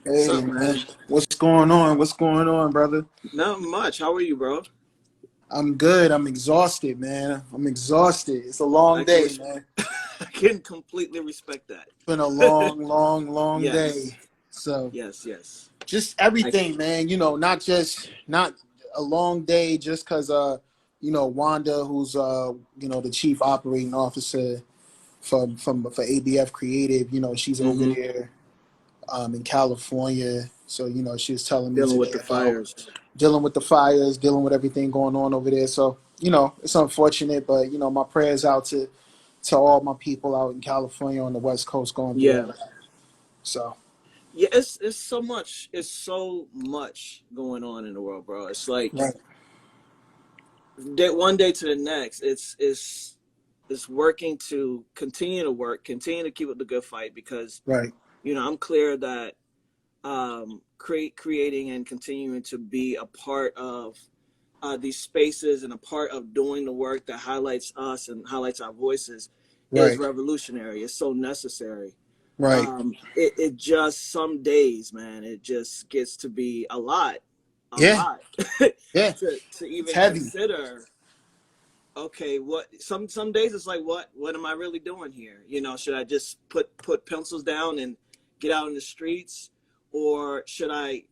What's Hey up, man? man, what's going on? What's going on, brother? Not much. How are you, bro? I'm good. I'm exhausted, man. I'm exhausted. It's a long I can day, res- man. I can completely respect It's been a that. long Yes, day. So yes. just I everything, man. Not a long day just because Wanda, who's the chief operating officer for ABF Creative, she's over hmm there in California. So, she was telling me Dealing with today the about fires. dealing with the fires, dealing with everything going on over there. So, it's unfortunate, but my prayers out to all my people out in California on the West Coast going through Yeah, all that. So, yeah. It's so much. It's so much going on in the world, bro. It's like right, one day to the next. It's working to continue to work, continue to keep up the good fight because right, I'm clear that creating and continuing to be a part of these spaces and a part of doing the work that highlights us and highlights our voices is right, revolutionary. It's so necessary. right. It just some days, man, it just gets to be a Yeah, lot yeah. to It's even heavy. consider. Okay, what some days it's like, what am I really doing here? Should I just put pencils down and get out in the streets, or should I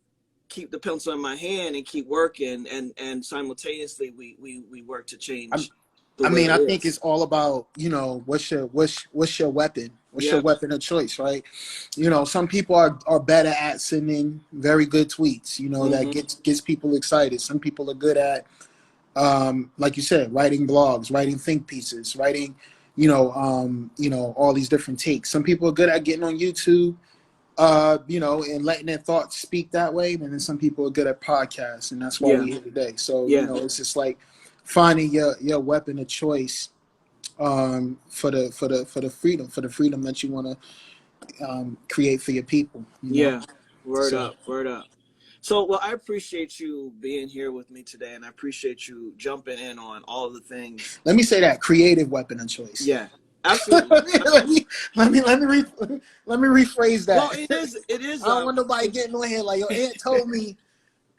keep the pencil in my hand and keep working and simultaneously we work to change the I way mean, it I think is. it's all about, what's your weapon? What's your Yeah. weapon of choice, right? Some people are better at sending very good tweets, that Mm-hmm. gets people excited. Some people are good at, like you said, writing blogs, writing think pieces, writing, all these different takes. Some people are good at getting on YouTube, and letting their thoughts speak that way. And then some people are good at podcasts, and that's why Yeah. we're here today. So, Yeah. it's just like finding your weapon of choice for the freedom that you want to create for your people. Yeah. Word So up. Word up. So, well, I appreciate you being here with me today, and I appreciate you jumping in on all of the things. let me say that creative weapon of choice. Yeah, absolutely. let me let me let me rephrase Well, that. it is I don't want nobody getting on here like your aunt told me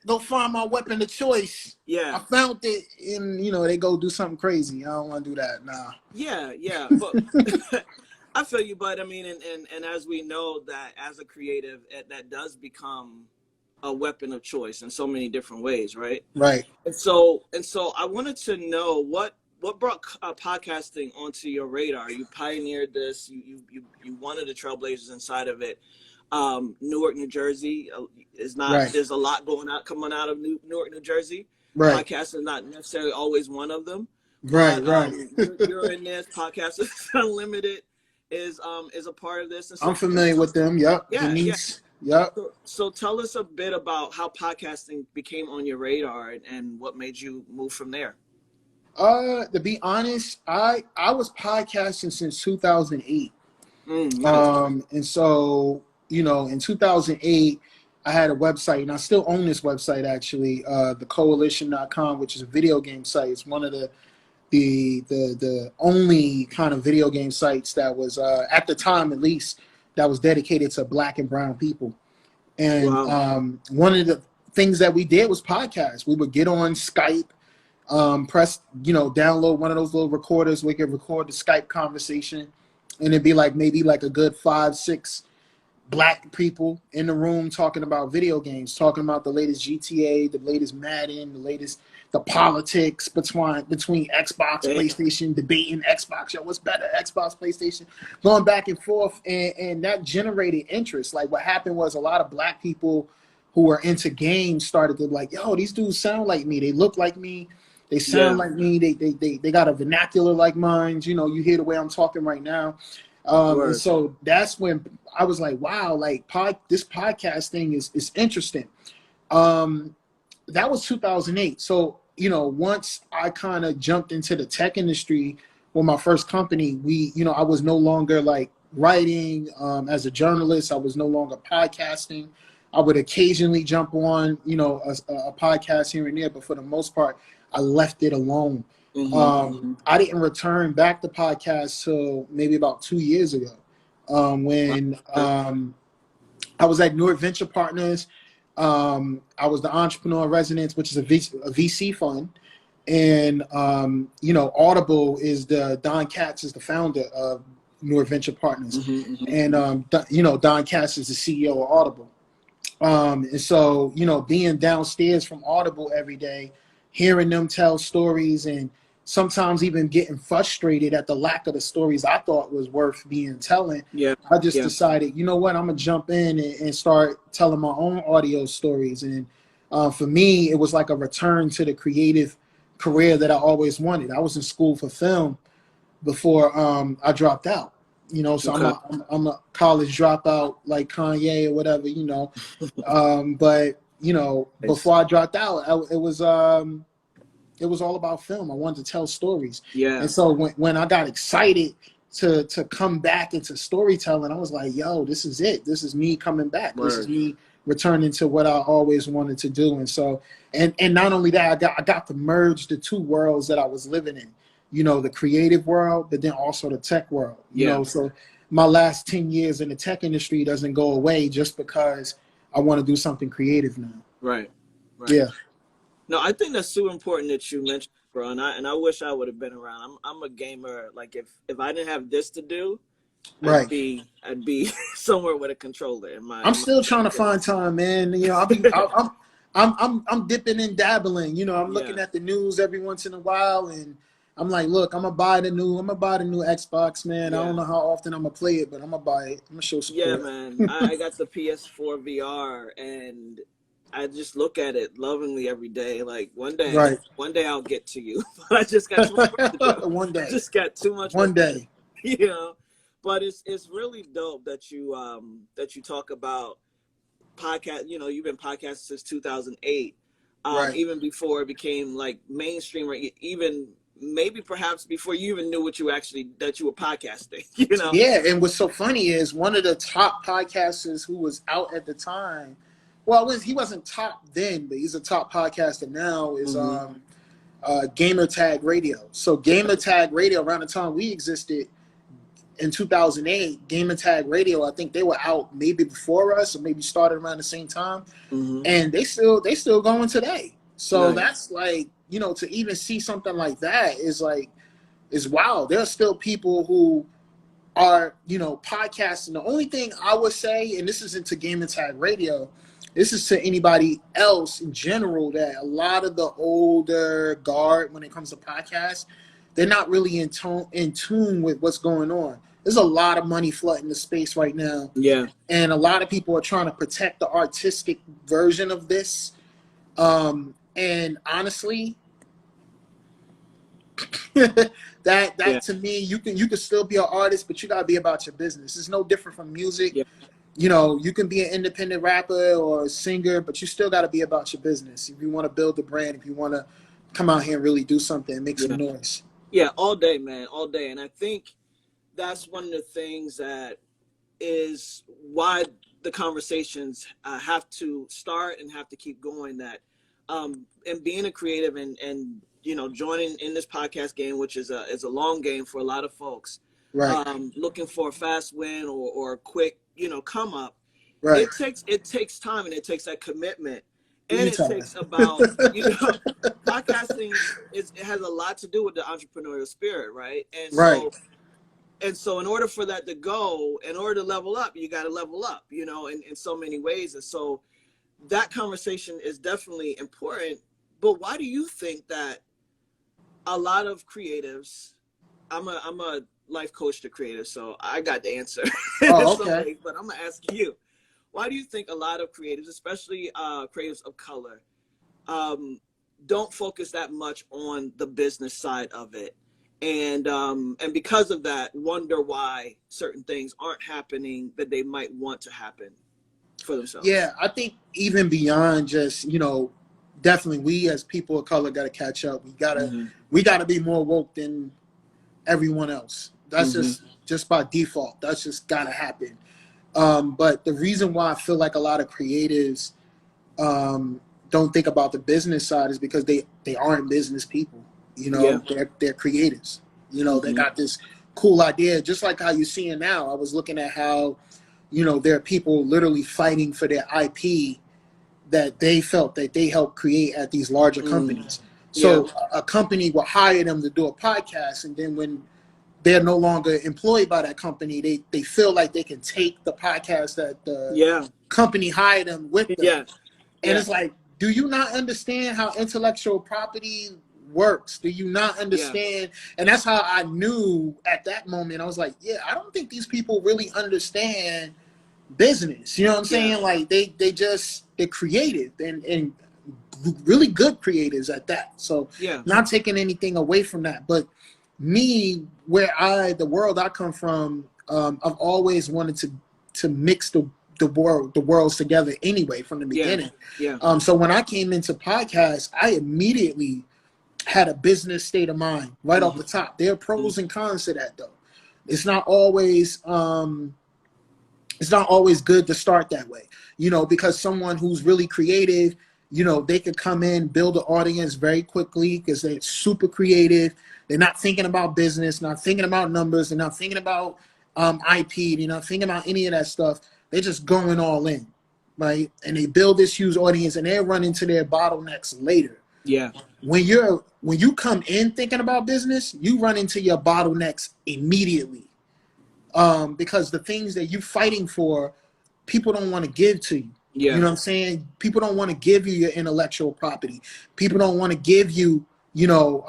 go find my weapon of choice. I yeah. found it, and they go do something crazy. I don't want to do that. Nah. Yeah, but I feel you, but I mean, and as we know that as a creative, that does become a weapon of choice in so many different ways, right? Right. And so I wanted to know what brought podcasting onto your radar. You pioneered this. You one of the trailblazers inside of it. Newark, New Jersey is not. Right. There's a lot coming out of Newark, New Jersey. Right. Podcasting is not necessarily always one of them, Right. but Right. you're in this. Podcasters Unlimited is a part of this, and I'm so familiar with them. Yep. yeah. Denise. Yep. So tell us a bit about how podcasting became on your radar and what made you move from there. To be honest, I was podcasting since 2008. Nice. And so, in 2008, I had a website, and I still own this website actually, thecoalition.com, which is a video game site. It's one of the only kind of video game sites that was at the time, at least, that was dedicated to Black and brown people. And Wow. one of the things that we did was podcast. We would get on Skype, press, download one of those little recorders. We could record the Skype conversation, and it'd be like maybe like a good 5-6 Black people in the room talking about video games, talking about the latest GTA, the latest Madden, the politics between Xbox, Damn. PlayStation, debating Xbox, what's better, Xbox, PlayStation, going back and forth, and that generated interest. Like what happened was a lot of Black people who were into games started to like, yo, these dudes sound like me, they look like me, they sound Yeah. like me, they got a vernacular like mine. You hear the way I'm talking right now. And Word. so that's when I was like, wow, like this podcast thing is interesting. That was 2008. So, once I kind of jumped into the tech industry with my first company, I was no longer like writing as a journalist. I was no longer podcasting. I would occasionally jump on, a podcast here and there, but for the most part, I left it alone. I didn't return back to podcasts till maybe about 2 years ago, when Okay. I I was at Newark Venture Partners. I was the entrepreneur in residence, which is a VC fund. And, Audible is Don Katz is the founder of Newark Venture Partners. And, Don Katz is the CEO of Audible. And so, being downstairs from Audible every day, hearing them tell stories and sometimes even getting frustrated at the lack of the stories I thought was worth being telling. Yeah. I just decided, you know what, I'm going to jump in and start telling my own audio stories. And for me, it was like a return to the creative career that I always wanted. I was in school for film before I dropped out. So okay. I'm a college dropout like Kanye or whatever, but before I dropped out, it was all about film. I wanted to tell stories. Yeah. And so when I got excited to come back into storytelling, I was like, yo, this is it. This is me coming back. Word. This is me returning to what I always wanted to do. And so, and not only that, I got to merge the two worlds that I was living in. The creative world, but then also the tech world. So my last 10 years in the tech industry doesn't go away just because I want to do something creative now. Right. Yeah. No, I think that's super important that you mentioned, bro. And I wish I would have been around. I'm a gamer. Like if I didn't have this to do, I'd be somewhere with a controller in my. I'm still trying to find time, man. I'm dipping and dabbling. I'm looking at the news every once in a while, and I'm like, look, I'm gonna buy the new Xbox, man. Yeah. I don't know how often I'm gonna play it, but I'm gonna buy it. I'm gonna show support. Yeah, man. I got the PS4 VR, and I just look at it lovingly every day. Like one day I'll get to you. But I just got too much work to do. One day. Just got too much. One day. But it's really dope that you talk about podcast. You've been podcasting since 2008. Even before it became like mainstream, or even maybe perhaps before you even knew that you were podcasting. Yeah, and what's so funny is one of the top podcasters who was out at the time. Well, he wasn't top then, but he's a top podcaster now. Is Gamer Tag Radio. So Gamer Tag Radio, around the time we existed in 2008, Gamer Tag Radio, I think they were out maybe before us, or maybe started around the same time, and they still going today. So that's like, to even see something like that is wow. There are still people who are podcasting. The only thing I would say, and this isn't to Gamer Tag Radio, this is to anybody else in general, that a lot of the older guard, when it comes to podcasts, they're not really in tune with what's going on. There's a lot of money flooding the space right now. Yeah. And a lot of people are trying to protect the artistic version of this. And honestly, that to me, you can still be an artist, but you gotta be about your business. It's no different from music. Yeah. You can be an independent rapper or a singer, but you still got to be about your business. If you want to build a brand, if you want to come out here and really do something and make some noise. Yeah, all day, man, all day. And I think that's one of the things that is why the conversations have to start and have to keep going. That and being a creative and joining in this podcast game, which is a long game for a lot of folks. Right. Looking for a fast win or a quick come up. Right. It takes time, and it takes that commitment, and it takes about podcasting. It has a lot to do with the entrepreneurial spirit, right? And so in order for that to go, in order to level up, you got to level up, in so many ways. And so that conversation is definitely important. But why do you think that a lot of creatives? I'm a life coach to creatives, so I got the answer. Oh, okay. But I'm gonna ask you, why do you think a lot of creatives, especially creatives of color, don't focus that much on the business side of it, and because of that, wonder why certain things aren't happening that they might want to happen for themselves? Yeah, I think even beyond just definitely we as people of color got to catch up. We gotta be more woke than everyone else. That's just by default. That's just gotta happen. But the reason why I feel like a lot of creatives don't think about the business side is because they aren't business people. They're creatives. They got this cool idea, just like how you see it now. I was looking at how you know, there are people literally fighting for their IP that they felt that they helped create at these larger companies. Yeah. So a company will hire them to do a podcast, and then when they're no longer employed by that company, they feel like they can take the podcast that the Yeah. company hired them with them. Yeah. And Yeah. it's like, do you not understand how intellectual property works? Do you not Yeah. understand? And that's how I knew at that moment. I was like, yeah, I don't think these people really understand business. You know what I'm Yeah. saying? Like they're creative and really good creators at that. So Yeah. not taking anything away from that. But me, the world I come from, I've always wanted to mix the worlds together anyway from the Yeah. beginning. Yeah. So when I came into podcasts, I immediately had a business state of mind right off the top. There are pros and cons to that though. It's not always good to start that way, you know, because someone who's really creative, you know, they could come in, build an audience very quickly because they're super creative. They're not thinking about business, not thinking about numbers, they're not thinking about IP, they're not thinking about any of that stuff. They're just going all in, right? And they build this huge audience and they run into their bottlenecks later. Yeah. When you come in thinking about business, you run into your bottlenecks immediately. Because the things that you're fighting for, people don't want to give to you. Yeah. You know what I'm saying? People don't want to give you your intellectual property. People don't want to give you, you know,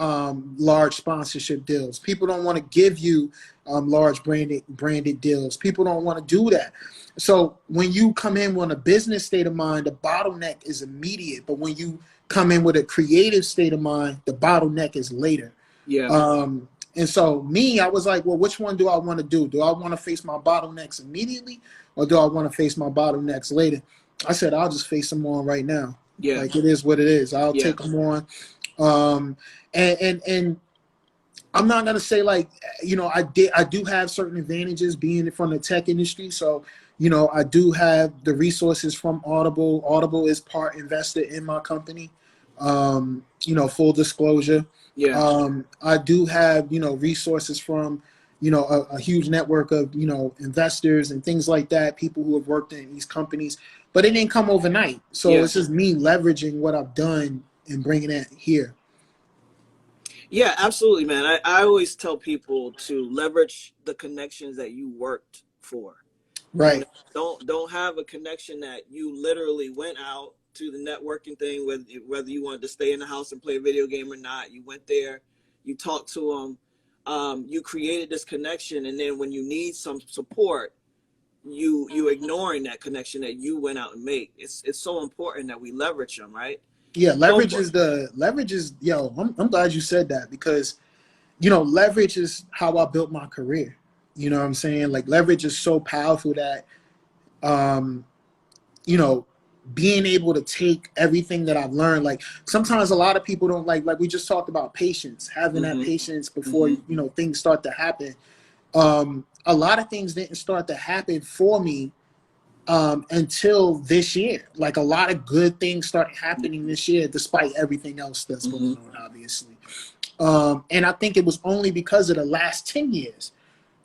large sponsorship deals. People don't want to give you large branded deals. People don't want to do that. So when you come in with a business state of mind, the bottleneck is immediate. But when you come in with a creative state of mind, the bottleneck is later. Yeah. And so me, I was like, well, which one do I want to do? Do I want to face my bottlenecks immediately or do I want to face my bottlenecks later? I said, I'll just face them on right now. Yeah. Like it is what it is. I'll take them on. And I'm not going to say like, you know, I do have certain advantages being from the tech industry. So, you know, I do have the resources from Audible. Audible is part investor in my company. You know, full disclosure. Yeah. I do have, you know, resources from, you know, a huge network of, you know, investors and things like that, people who have worked in these companies, but it didn't come overnight. So it's just me leveraging what I've done and bringing it here. Yeah, absolutely, man. I always tell people to leverage the connections that you worked for. Right. Don't have a connection that you literally went out to the networking thing, whether you wanted to stay in the house and play a video game or not. You went there, you talked to them, you created this connection, and then when you need some support, you ignoring that connection that you went out and made. It's so important that we leverage them, right? Yeah, leverage is yo, I'm glad you said that because, you know, leverage is how I built my career. You know what I'm saying? Like leverage is so powerful that, you know, being able to take everything that I've learned, like sometimes a lot of people don't like we just talked about patience, having that patience before, you know, things start to happen. A lot of things didn't start to happen for me until this year. Like a lot of good things started happening this year, despite everything else that's going on, obviously. And I think it was only because of the last 10 years.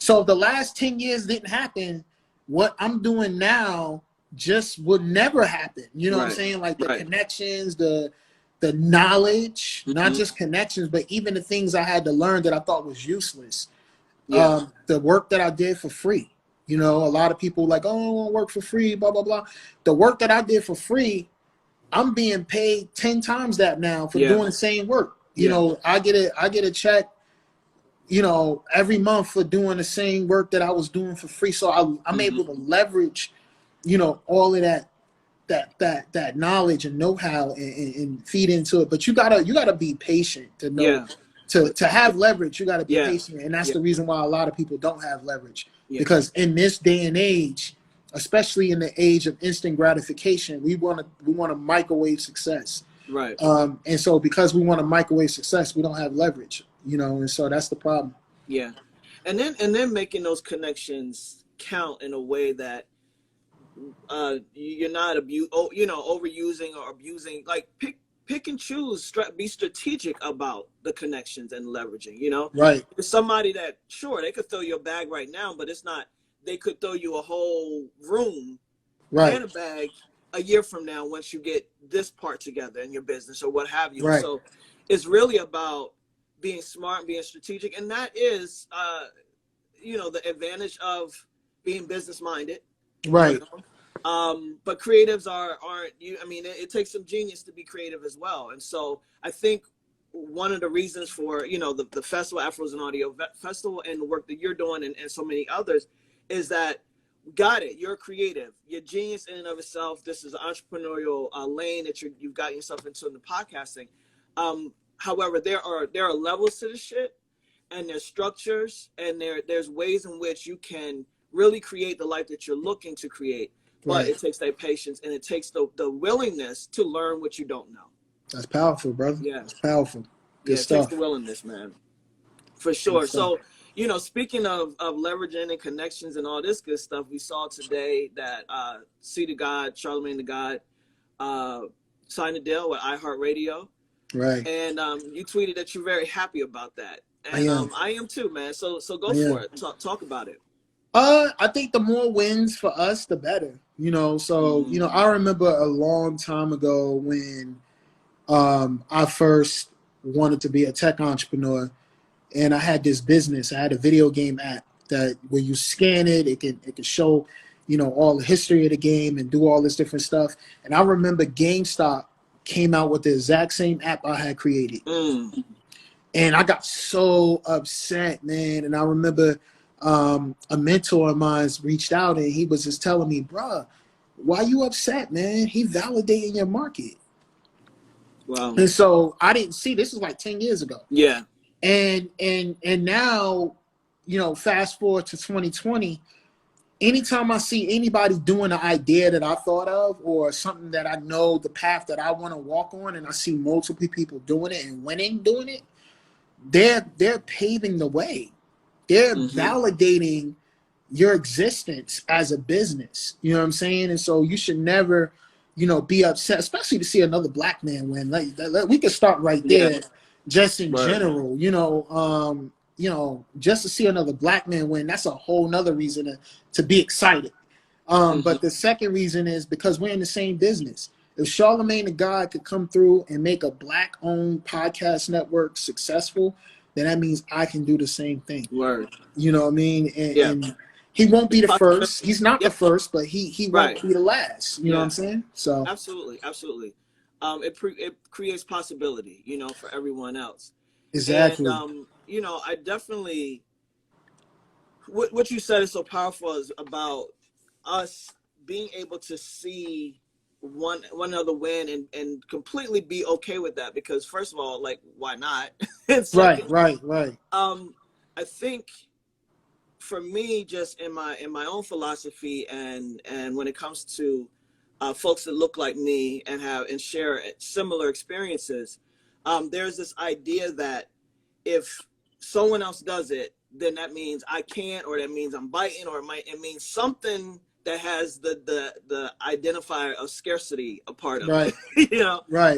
So if the last 10 years didn't happen, what I'm doing now just would never happen. You know what I'm saying? Like the connections, the knowledge, not just connections, but even the things I had to learn that I thought was useless. The work that I did for free. You know, a lot of people like, oh, I want to work for free, blah, blah, blah. The work that I did for free, I'm being paid 10 times that now for doing the same work. You know, I get a check, you know, every month for doing the same work that I was doing for free. So I'm able to leverage, you know, all of that knowledge and know-how and feed into it. But you gotta be patient to know to have leverage. You gotta be patient, and that's the reason why a lot of people don't have leverage because in this day and age, especially in the age of instant gratification, we want to microwave success. Right. And so because we want to microwave success, we don't have leverage. You know, and so that's the problem. Yeah, and then making those connections count in a way that you're not overusing or abusing. Like pick and choose. Be strategic about the connections and leveraging. You know, right? There's somebody that sure they could fill your bag right now, but it's not they could throw you a whole room Right. and a bag a year from now once you get this part together in your business or what have you. Right. So it's really about being smart, being strategic, and that is, the advantage of being business minded. Right. But creatives aren't you. I mean, it takes some genius to be creative as well. And so I think one of the reasons for the festival, Afros and Audio Festival, and the work that you're doing and so many others is that got it. You're creative. You're genius in and of itself. This is an entrepreneurial lane that you've got yourself into in the podcasting. However, there are levels to this shit, and there's structures, and there's ways in which you can really create the life that you're looking to create. But it takes that patience, and it takes the willingness to learn what you don't know. That's powerful, brother. Yeah, that's powerful. Good it stuff. takes the willingness, man, for sure. So, speaking of leveraging and connections and all this good stuff, we saw today that C the God, Charlemagne the God, signed a deal with iHeartRadio. Right. And you tweeted that you're very happy about that. And I am too, man. So go for it. Talk about it. I think the more wins for us, the better. So I remember a long time ago when I first wanted to be a tech entrepreneur, and I had this business. I had a video game app that where you scan it, it can show, all the history of the game and do all this different stuff. And I remember GameStop came out with the exact same app I had created. And I got so upset, man. And I remember a mentor of mine reached out, and he was just telling me, bruh, why you upset, man? He validating your market. Wow. And so I didn't see, this was like 10 years ago. Yeah. And now, fast forward to 2020, anytime I see anybody doing an idea that I thought of or something that I know the path that I want to walk on, and I see multiple people doing it and winning doing it, they're paving the way. They're validating your existence as a business. You know what I'm saying? And so you should never, be upset, especially to see another black man win. We could start right there, just in general. Just to see another black man win, that's a whole nother reason to be excited. But the second reason is because we're in the same business. If Charlemagne the God could come through and make a black-owned podcast network successful, then that means I can do the same thing. Word. You know what I mean? And he won't be the first. He's not the first, but he won't be the last. You know what I'm saying? So absolutely. It creates possibility, for everyone else. Exactly. And I definitely, what you said is so powerful is about us being able to see one another win and completely be okay with that, because first of all, like, why not? Second, right. I think for me, just in my own philosophy and when it comes to folks that look like me and share similar experiences, there's this idea that if someone else does it, then that means I can't, or that means I'm biting, or it means something that has the identifier of scarcity a part of it. Right.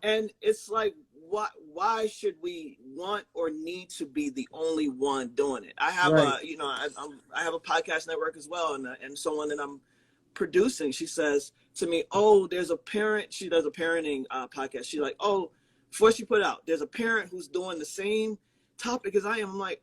And it's like, why should we want or need to be the only one doing it? I have I have a podcast network as well, and someone that I'm producing, she says to me, oh, there's a parent, she does a parenting podcast. She's like, oh, before she put out, there's a parent who's doing the same topic as I am. I'm like,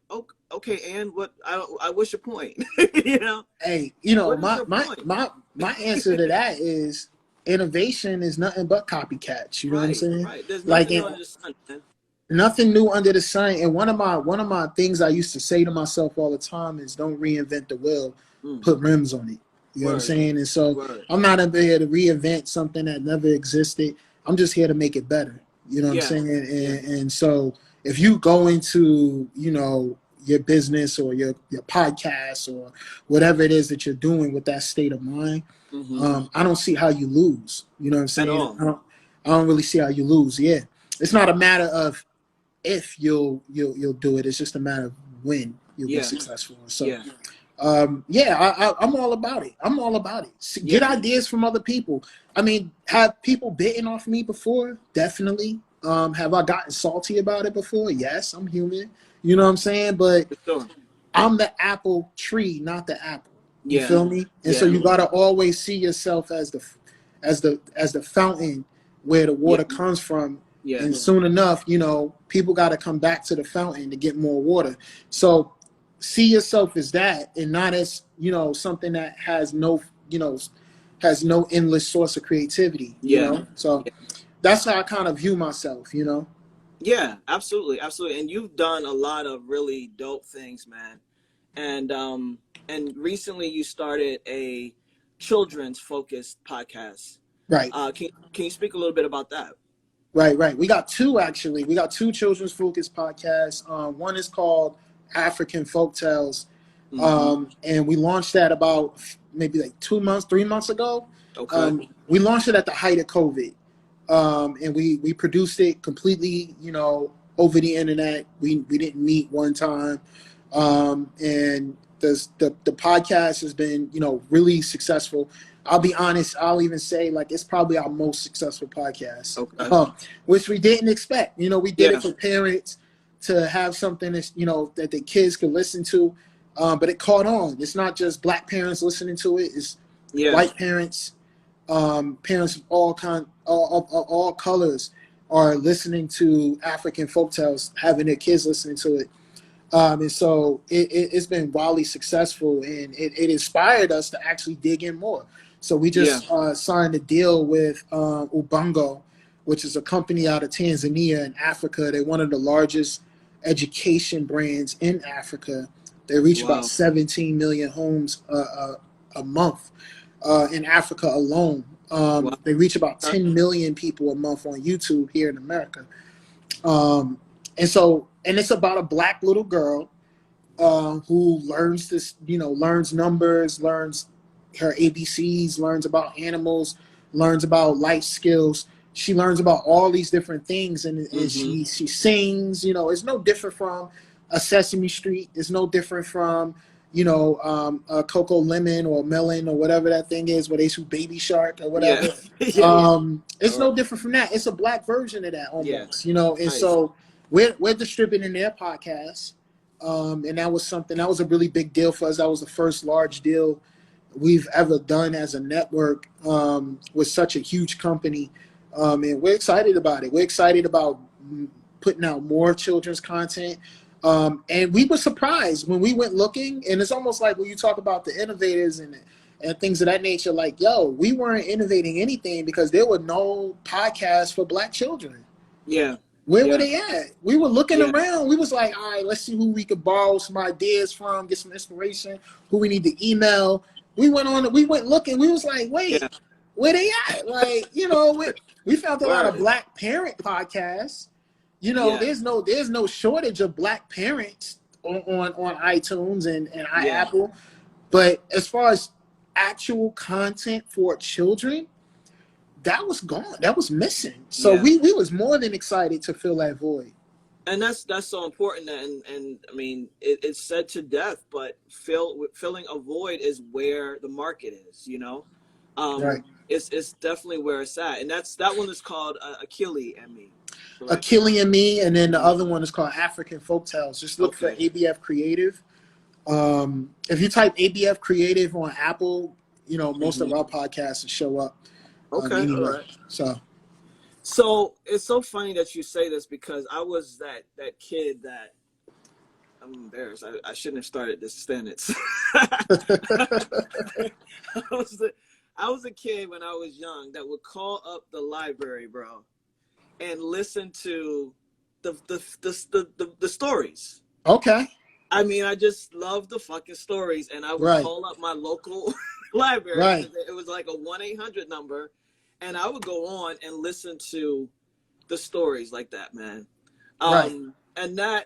okay, and what? I wish your point. Hey, my answer to that is innovation is nothing but copycats. You know what I'm saying? Right. There's nothing under the sun, man. Nothing new under the sun. And one of my things I used to say to myself all the time is, don't reinvent the wheel, put rims on it. You know what I'm saying? And so I'm not here to reinvent something that never existed. I'm just here to make it better. You know what I'm saying? And so if you go into, your business or your podcast or whatever it is that you're doing with that state of mind, I don't see how you lose. You know what I'm saying? I don't really see how you lose. Yeah. It's not a matter of if you'll do it. It's just a matter of when you'll be successful. So I'm all about it. I'm all about it. Get ideas from other people. I mean, have people bitten off me before? Definitely. Have I gotten salty about it before? Yes, I'm human. You know what I'm saying? But I'm the apple tree, not the apple. You Yeah. feel me? And so you gotta always see yourself as the fountain where the water comes from. Yeah. And soon enough, you know, people got to come back to the fountain to get more water. So see yourself as that, and not as, you know, something that has no, you know, has no endless source of creativity. You know, so that's how I kind of view myself. You know. Yeah, absolutely, absolutely. And you've done a lot of really dope things, man. And recently you started a children's focused podcast. Right. Can you speak a little bit about that? Right. We got two, actually. We got two children's focused podcasts. One is called African Folktales. And we launched that about maybe like 3 months ago. Okay. We launched it at the height of COVID. And we produced it completely, you know, over the internet. We didn't meet one time. And the podcast has been, you know, really successful. I'll be honest, I'll even say like it's probably our most successful podcast. Okay. Which we didn't expect. You know, we did it for parents to have something that's, you know, that the kids could listen to. But it caught on. It's not just black parents listening to it, it's white parents, parents of all colors are listening to African folktales, having their kids listening to it. And so it's been wildly successful, and it inspired us to actually dig in more. So we just signed a deal with Ubongo, which is a company out of Tanzania in Africa. They're one of the largest education brands in Africa. They reach about 17 million homes a month in Africa alone. They reach about 10 million people a month on YouTube here in America. And it's about a black little girl who learns this, you know, learns numbers, learns her ABCs, learns about animals, learns about life skills. She learns about all these different things, and she sings. You know, it's no different from a Sesame Street. It's no different from, you know, a Coco Lemon or Melon or whatever that thing is, where they shoot Baby Shark or whatever. It's no different from that. It's a black version of that almost, you know. And so we're distributing their podcast, and that was a really big deal for us. That was the first large deal we've ever done as a network with such a huge company, and we're excited about it. We're excited about putting out more children's content. And we were surprised when we went looking, and it's almost like when you talk about the innovators and things of that nature, like, yo, we weren't innovating anything because there were no podcasts for black children. Where were they at? We were looking around. We was like, all right, let's see who we could borrow some ideas from, get some inspiration, who we need to email. We went looking. We was like, wait, where they at? Like, you know, we found a lot of black parent podcasts. You know, there's no shortage of black parents on iTunes and Apple. But as far as actual content for children, that was gone. That was missing. So we was more than excited to fill that void. And that's so important. And I mean, it's said to death, but filling a void is where the market is, you know? It's definitely where it's at. And that one is called Achille and Me. Achille and Me, and then the other one is called African Folktales. Just look for ABF Creative. If you type ABF Creative on Apple, you know, most of our podcasts will show up. Anyway. All right. So it's so funny that you say this, because I was that kid that, I'm embarrassed. I shouldn't have started this sentence. I was a kid when I was young that would call up the library, bro, and listen to the stories. Okay. I mean, I just love the fucking stories, and I would call up my local library. It was like a 1-800 number, and I would go on and listen to the stories like that, man. And that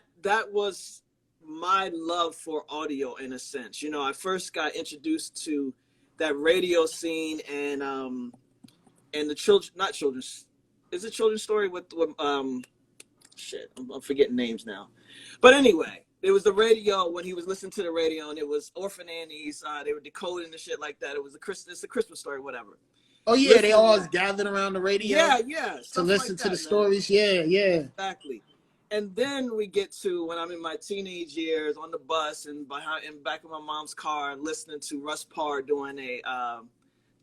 was my love for audio, in a sense. You know, I first got introduced to that radio scene, and the children's. Is it children's story with shit? I'm forgetting names now. But anyway, it was the radio, when he was listening to the radio, and it was orphan Annie's. They were decoding the shit like that. It was it's a Christmas story, whatever. Oh yeah, they all gathered around the radio. Yeah. To listen like to the man. stories. Yeah. Exactly. And then we get to when I'm in my teenage years on the bus and in back of my mom's car, listening to Russ Parr doing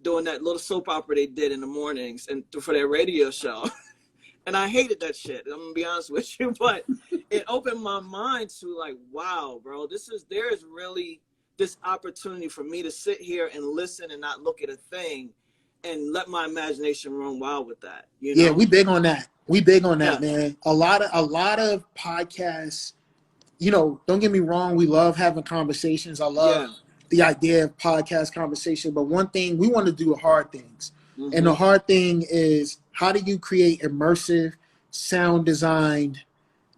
doing that little soap opera they did in the mornings and for their radio show. And I hated that shit. I'm gonna be honest with you, but it opened my mind to like, wow, bro, there is really this opportunity for me to sit here and listen and not look at a thing and let my imagination run wild with that. You Yeah, know? we big on that. We big on that, Yeah. man. A lot of podcasts, you know, don't get me wrong, we love having conversations. I love Yeah. the idea of podcast conversation, but one thing we want to do hard things. And the Mm-hmm. hard thing is, how do you create immersive, sound designed,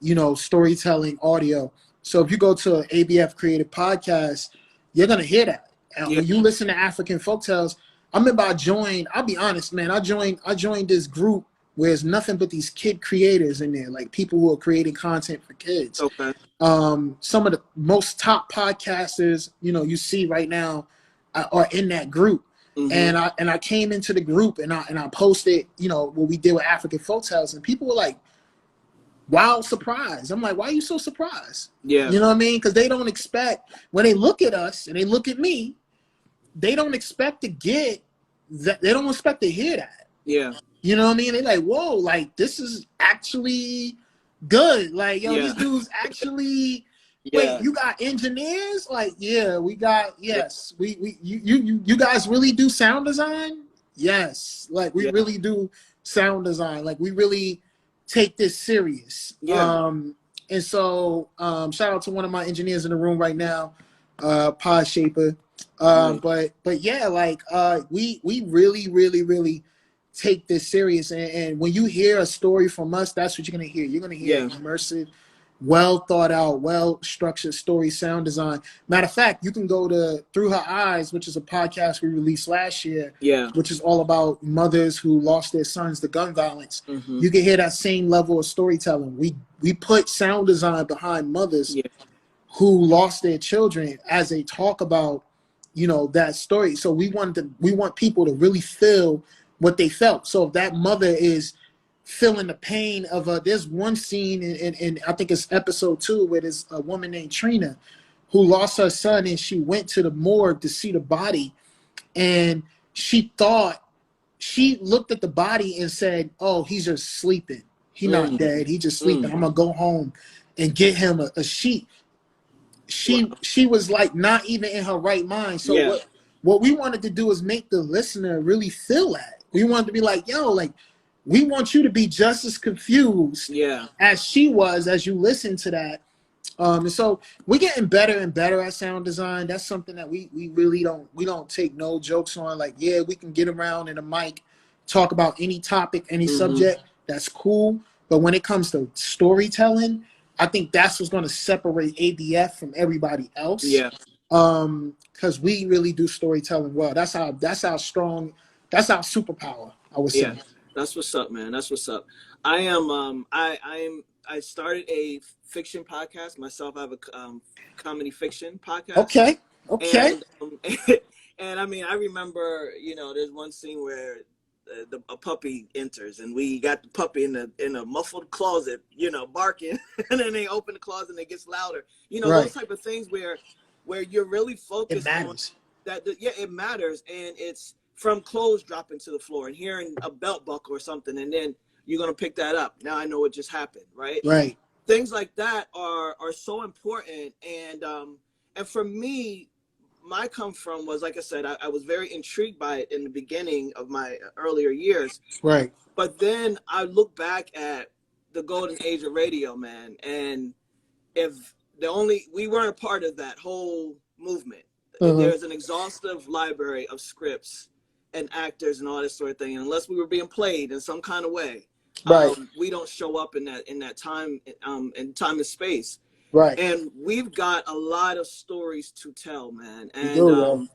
you know, storytelling audio? So if you go to an ABF Creative podcast, you're gonna hear that. And Yeah. when you listen to African folktales, I remember I'll be honest, man, I joined this group where there's nothing but these kid creators in there, like people who are creating content for kids. Okay. Some of the most top podcasters, you know, you see right now are in that group. Mm-hmm. And I came into the group and I posted, you know, what we did with African folktales, and people were like, wow, surprised. I'm like, why are you so surprised? Yeah. You know what I mean? Because they don't expect, when they look at us and they look at me, they don't expect to get that. They don't expect to hear that. Yeah. You know what I mean? They're like, whoa, like this is actually good. Like, yo, these dudes actually. Yeah. Wait, you got engineers? Like, yeah, we got. Yeah. Yes, you guys really do sound design? Yes, like we Yeah. really do sound design. Like we really take this serious. Yeah. And so shout out to one of my engineers in the room right now, Pod Shaper. Nice. But yeah, like we really take this serious, and when you hear a story from us, that's what you're gonna hear. You're gonna hear Yeah. immersive, well thought out, well structured story, sound design. Matter of fact, you can go to Through Her Eyes, which is a podcast we released last year, Yeah. which is all about mothers who lost their sons to gun violence. Mm-hmm. You can hear that same level of storytelling. We put sound design behind mothers Yeah. who lost their children as they talk about, you know, that story. So we want people to really feel what they felt. So if that mother is feeling the pain of there's one scene in I think it's episode 2 where there's a woman named Trina who lost her son, and she went to the morgue to see the body, and she looked at the body and said, oh, he's just sleeping. He's not dead. He's just sleeping. I'm gonna go home and get him a sheet. She was like not even in her right mind. So Yeah. what we wanted to do is make the listener really feel that. We wanted to be like, yo, like we want you to be just as confused Yeah. as she was as you listen to that. And so we're getting better and better at sound design. That's something that we really don't take no jokes on. Like, yeah, we can get around in a mic, talk about any topic, any subject. That's cool. But when it comes to storytelling, I think that's what's going to separate ABF from everybody else. Yeah. Because we really do storytelling well. That's our superpower, I would say. Yeah. That's what's up, man. That's what's up. I am I started a fiction podcast myself. I have a comedy fiction podcast. Okay. And, and I mean, I remember, you know, there's one scene where a puppy enters, and we got the puppy in a muffled closet, you know, barking, and then they open the closet and it gets louder. You know, those type of things where you're really focused on that. Yeah, it matters, and it's from clothes dropping to the floor and hearing a belt buckle or something, and then you're gonna pick that up. Now I know what just happened, right? Right. Things like that are so important, and for me, my come from was, like I said, I was very intrigued by it in the beginning of my earlier years. Right. But then I look back at the golden age of radio, man, and if we weren't a part of that whole movement. There's an exhaustive library of scripts and actors and all this sort of thing. And unless we were being played in some kind of way, we don't show up in that time and time and space. Right. And we've got a lot of stories to tell, man. And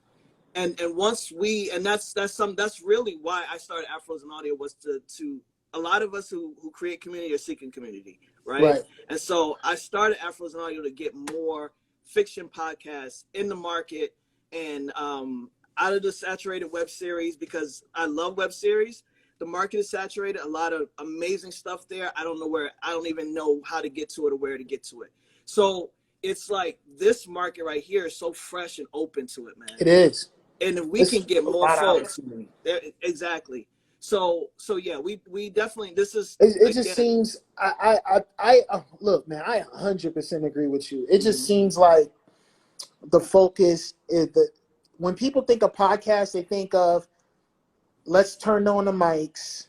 and once that's really why I started Afros and Audio, was to a lot of us who create community are seeking community, right? And so I started Afros and Audio to get more fiction podcasts in the market and out of the saturated web series, because I love web series, The market is saturated. A lot of amazing stuff there. I don't even know how to get to it or where to get to it. So it's like this market right here is so fresh and open to it, man. It is. And if we It's can get a more lot of folks, opportunity. exactly. So yeah, we definitely, this is, It just again, seems I look, man, I 100% agree with you. It just mm-hmm. seems like the focus is when people think of podcasts, they think of let's turn on the mics,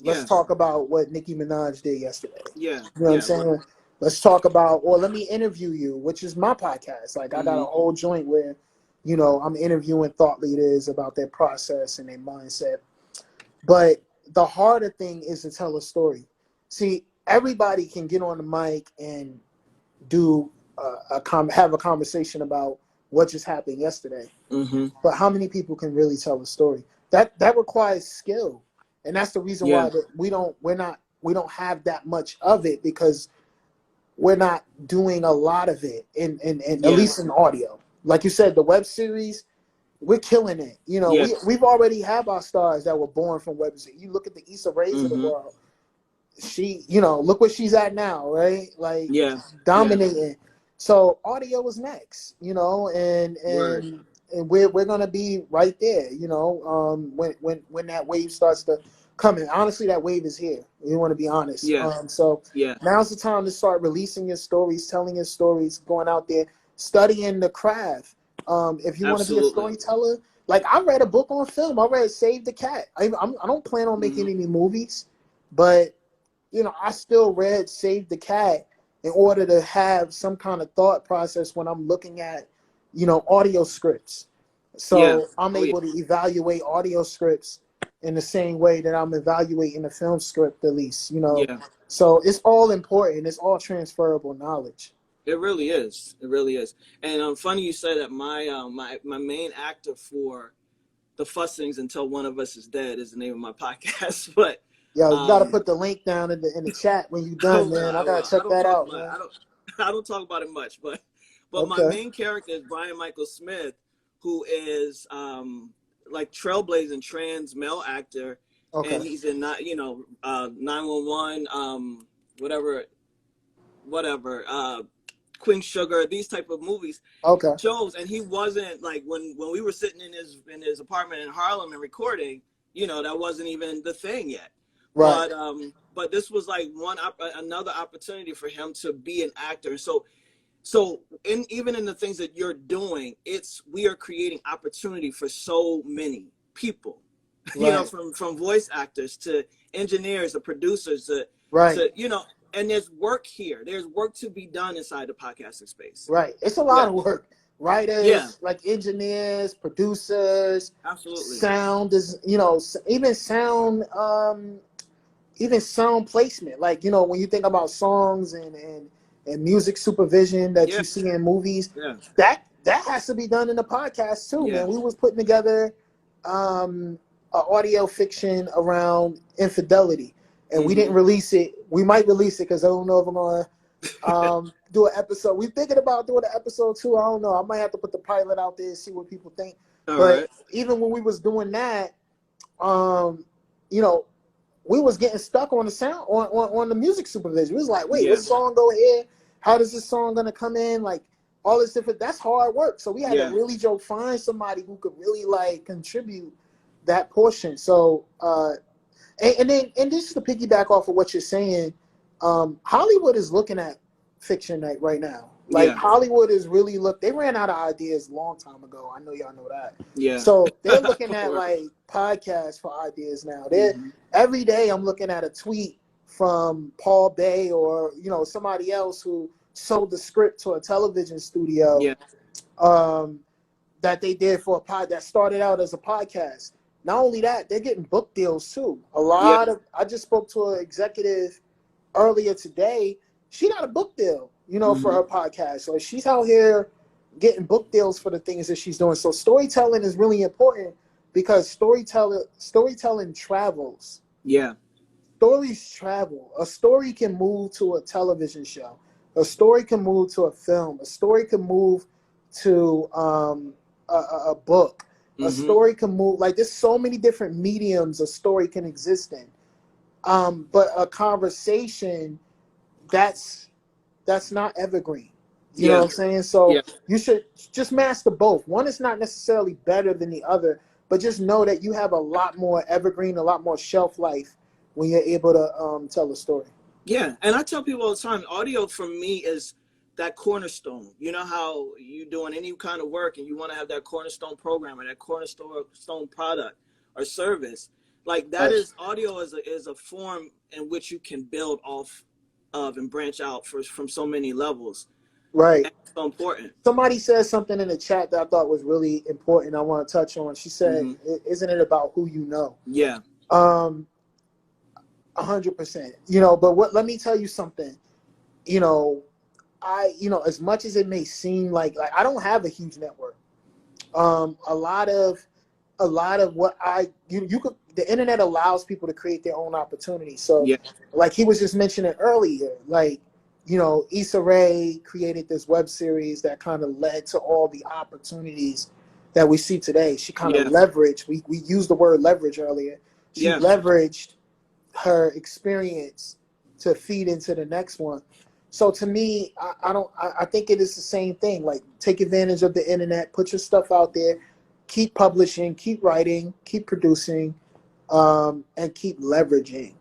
let's Yeah, talk about what Nicki Minaj did yesterday. yeah, You know what I'm yeah, saying? Let's talk about, or let me interview you, which is my podcast. Like I got a mm-hmm. whole joint where, you know, I'm interviewing thought leaders about their process and their mindset. But the harder thing is to tell a story. See, everybody can get on the mic and do have a conversation about what just happened yesterday. Mm-hmm. But how many people can really tell a story? That requires skill, and that's the reason Yeah, why we don't have that much of it, because we're not doing a lot of it in at yeah, least in audio. Like you said, the web series, we're killing it. You know, yeah, we've already have our stars that were born from web series. You look at the Issa Rae's of the mm-hmm. world. She, you know, look where she's at now, right? Like Yeah, yeah, dominating. So audio is next, you know, and word, we're gonna be right there, you know, when that wave starts to come in. Honestly, that wave is here. We want to be honest. yeah, So yeah, now's the time to start releasing your stories, telling your stories, going out there, studying the craft. If you want to be a absolutely. storyteller, like I read a book on film. I read Save the Cat. I don't plan on making Mm-hmm. any movies, but you know, I still read Save the Cat in order to have some kind of thought process when I'm looking at, you know, audio scripts. Yeah, So I'm oh yeah, able to evaluate audio scripts in the same way that I'm evaluating a film script, at least, you know. yeah. So it's all important. It's all transferable knowledge. It really is. It really is. And funny you say that. My main actor for the Fussings Until One of Us Is Dead is the name of my podcast. But Yo, you got to um, put the link down in the chat when you're I done, will. man. I I got will. to I check don't that talk out, much. man. I don't talk about it much. But my Okay. main character is Brian Michael Smith, who is like trailblazing trans male actor, Okay. and he's in 911, whatever, Queen Sugar, these type of movies, Okay. shows. And he wasn't like, when we were sitting in his apartment in Harlem and recording, that wasn't even the thing yet. Right. But this was like another opportunity for him to be an actor. So even in the things that you're doing, we are creating opportunity for so many people, Right. from voice actors to engineers to producers Right. and there's work here. There's work to be done inside the podcasting space. Right. It's a lot Yeah. of work. Yeah, Writers, like engineers, producers, absolutely. sound is, you know, even sound placement. Like, you know, when you think about songs and music supervision that Yeah, you see in movies, yeah, that has to be done in the podcast too, yeah. man. We was putting together a audio fiction around infidelity, and we didn't Mm-hmm. release it. We might release it because I don't know if I'm gonna do an episode. We're thinking about doing an episode 2. I don't know. I might have to put the pilot out there and see what people think. All But right. even when we was doing that, you know, we was getting stuck on the sound on the music supervision. We was like, wait, what Yeah, song go here? How does this song gonna come in? Like all this different. That's hard work. So we had to yeah, really find somebody who could really like contribute that portion. So and just to piggyback off of what you're saying, Hollywood is looking at fiction right now. Like yeah, Hollywood is really they ran out of ideas a long time ago. I know y'all know that. yeah. So they're looking at Or- like podcasts for ideas now. mm-hmm. Every day I'm looking at a tweet from Paul Bay or, you know, somebody else who sold the script to a television studio Yeah, that they did for a pod that started out as a podcast. Not only that, they're getting book deals too. yeah, I just spoke to an executive earlier today. She got a book deal, you know, for mm-hmm. her podcast. So she's out here getting book deals for the things that she's doing. So storytelling is really important because storytelling travels. Yeah, Stories travel. A story can move to a television show. A story can move to a film. A story can move to a book. A story can move, like there's so many different mediums a story can exist in. But a conversation, that's not evergreen. You know what I'm saying? So you should just master both. One is not necessarily better than the other, but just know that you have a lot more evergreen, a lot more shelf life when you're able to tell a story. Yeah, and I tell people all the time, audio for me is that cornerstone. You know how you doing any kind of work and you want to have that cornerstone program or that cornerstone product or service. Like that is audio is a form in which you can build off of and branch out from so many levels. Right. And it's so important. Somebody said something in the chat that I thought was really important. I want to touch on. She said, "Isn't it about who you know?" Yeah. 100%. You know, but let me tell you something. You know, as much as it may seem like I don't have a huge network. A lot of what you could, the internet allows people to create their own opportunities. So like he was just mentioning earlier, like, you know, Issa Rae created this web series that kind of led to all the opportunities that we see today. She kind of leveraged, we used the word leverage earlier. She leveraged her experience to feed into the next one. So to me, I think it is the same thing. Like, take advantage of the internet, put your stuff out there, keep publishing, keep writing, keep producing, and keep leveraging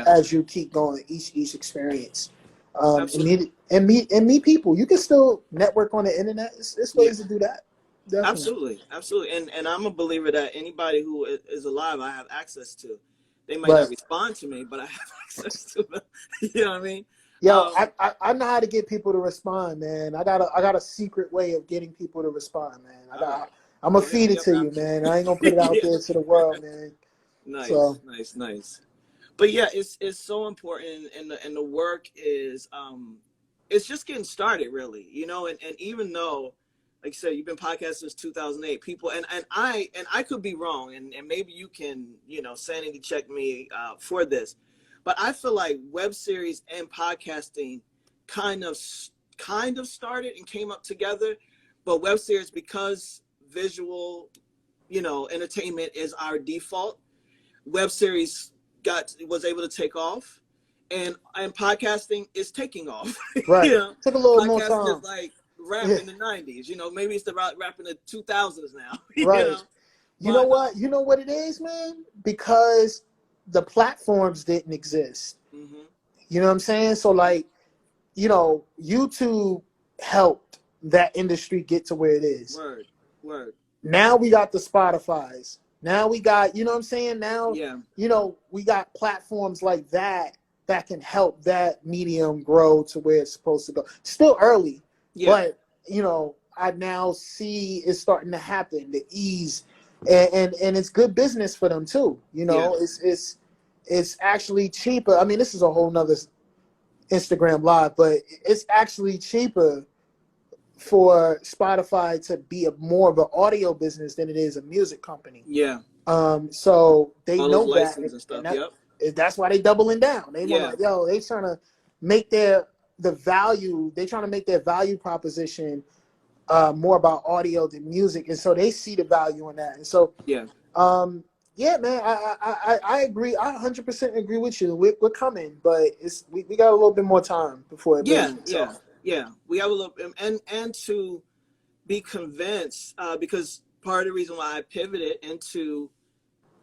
as you keep going each experience. And meet people. You can still network on the internet. There's ways to do that. Definitely. Absolutely. And I'm a believer that anybody who is alive, I have access to. They might not respond to me, but I have access to them. You know what I mean? Yo, I know how to get people to respond, man. I got a secret way of getting people to respond, man. I'm gonna feed it to you, man. I ain't gonna put it out there to the world, man. Nice. But yeah, it's so important, and the work is it's just getting started, really. You know, and even though, like I said, you've been podcasting since 2008, people, and I could be wrong, and maybe you can, you know, sanity check me for this. But I feel like web series and podcasting kind of started and came up together. But web series, because visual, you know, entertainment is our default, web series was able to take off, and podcasting is taking off. Right. You know? Took a little more time. Podcasting is like rap in the 90s. You know, maybe it's the rap in the 2000s now. Right. You know what? You know what it is, man? Because the platforms didn't exist. You know what I'm saying? So like, you know, YouTube helped that industry get to where it is. Word. Now we got the Spotify's. Now we got, you know what I'm saying? Now, you know, we got platforms like that can help that medium grow to where it's supposed to go. Still early, but, you know, I now see it's starting to happen, the ease. And it's good business for them too. You know, it's actually cheaper. I mean, this is a whole nother Instagram live, but it's actually cheaper for Spotify to be more of an audio business than it is a music company. So they all know that, and stuff. That's why they doubling down. They want they trying to make their value proposition more about audio than music, and so they see the value in that. And so man, I agree. I 100% agree with you. We're coming, but we got a little bit more time before it. We have a little, and to be convinced, because part of the reason why I pivoted into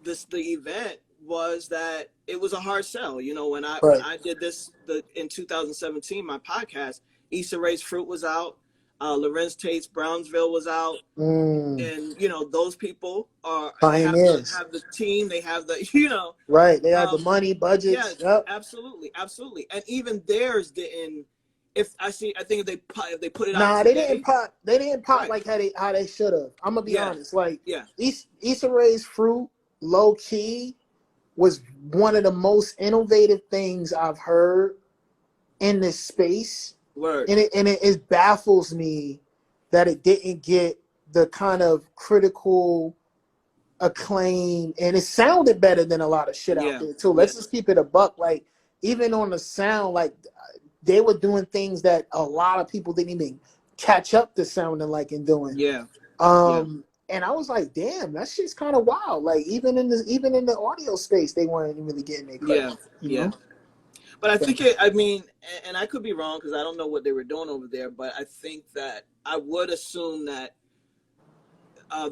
the event was that it was a hard sell. You know, when I did this in 2017, my podcast, Issa Rae's Fruit was out. Lorenz Tate's Brownsville was out, and you know, those people are pioneers. Have the team, they have the, you know, they have the money, budgets. Absolutely, and even theirs didn't. I think if they put it out. Nah, today, they didn't pop like how they should have. I'm gonna be honest. Like Issa Rae's Fruit, low key, was one of the most innovative things I've heard in this space. And it baffles me that it didn't get the kind of critical acclaim, and it sounded better than a lot of shit out there too. Let's just keep it a buck. Like, even on the sound, like, they were doing things that a lot of people didn't even catch up to sounding like and doing. And I was like, damn, that shit's kind of wild. Like even in the audio space, they weren't really getting their credit. Yeah, You yeah. know. But I So, think I mean, and I could be wrong because I don't know what they were doing over there, but I think that I would assume that